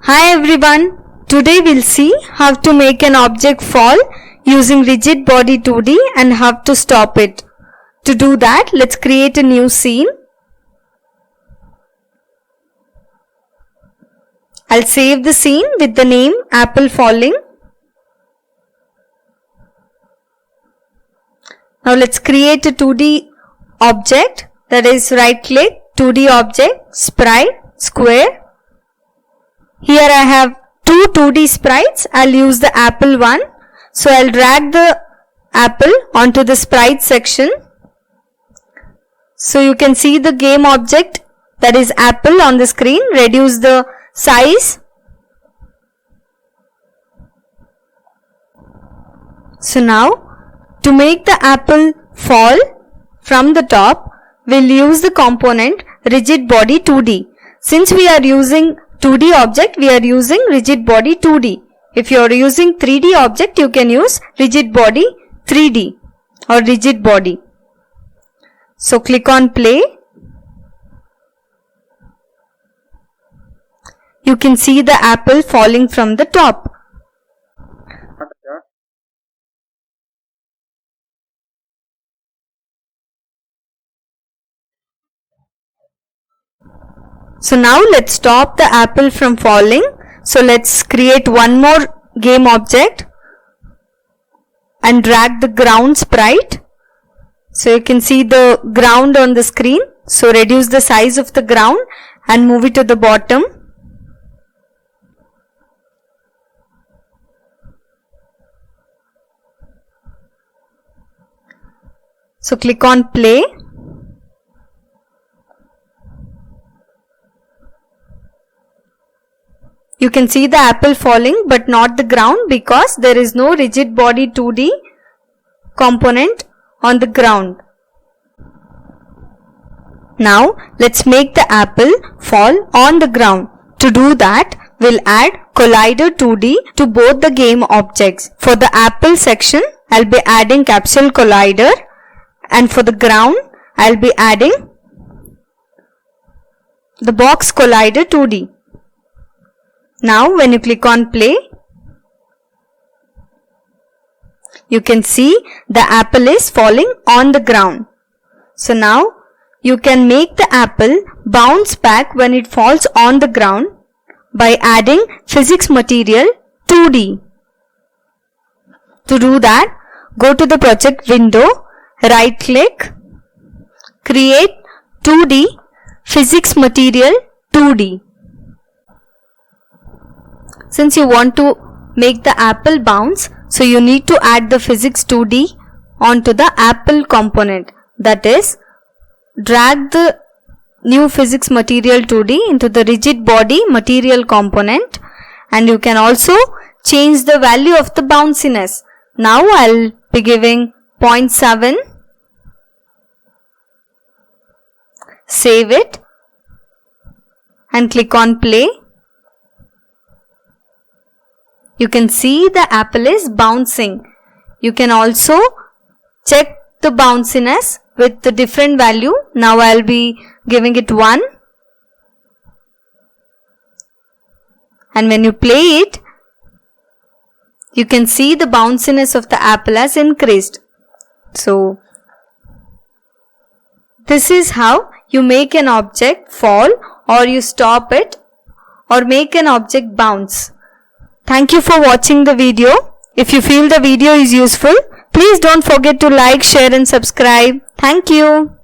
Hi everyone, today we'll see how to make an object fall using Rigidbody2d and how to stop it. To do that, let's create a new scene. I'll save the scene with the name Apple Falling. Now let's create a 2D object, that is right click, 2D object, sprite, square. Here I have two 2D sprites. I'll use the apple one. So I'll drag the apple onto the sprite section. So you can see the game object, that is apple, on the screen. Reduce the size. So now to make the apple fall from the top, we'll use the component Rigidbody2d. Since we are using 2D object, we are using Rigidbody2d. If you are using 3D object, you can use Rigidbody3d or Rigidbody. So click on play. You can see the apple falling from the top. So now let's stop the apple from falling. So let's create one more game object and drag the ground sprite. So you can see the ground on the screen. So reduce the size of the ground and move it to the bottom. So click on play. You can see the apple falling but not the ground because there is no Rigidbody2d component on the ground. Now let's make the apple fall on the ground. To do that, we'll add Collider2d to both the game objects. For the apple section, I'll be adding Capsule Collider, and for the ground, I'll be adding the Box Collider2d. Now when you click on play, you can see the apple is falling on the ground. So now you can make the apple bounce back when it falls on the ground by adding physics material 2D. To do that, go to the project window, right click, create 2D physics material 2D. Since you want to make the apple bounce, so you need to add the physics 2D onto the apple component. That is, drag the new physics material 2D into the rigid body material component, and you can also change the value of the bounciness. Now I'll be giving 0.7. Save it and click on play. You can see the apple is bouncing. You can also check the bounciness with the different value. Now I'll be giving it 1. And when you play it, you can see the bounciness of the apple has increased. So this is how you make an object fall, or you stop it, or make an object bounce. Thank you for watching the video. If you feel the video is useful, please don't forget to like, share and subscribe. Thank you.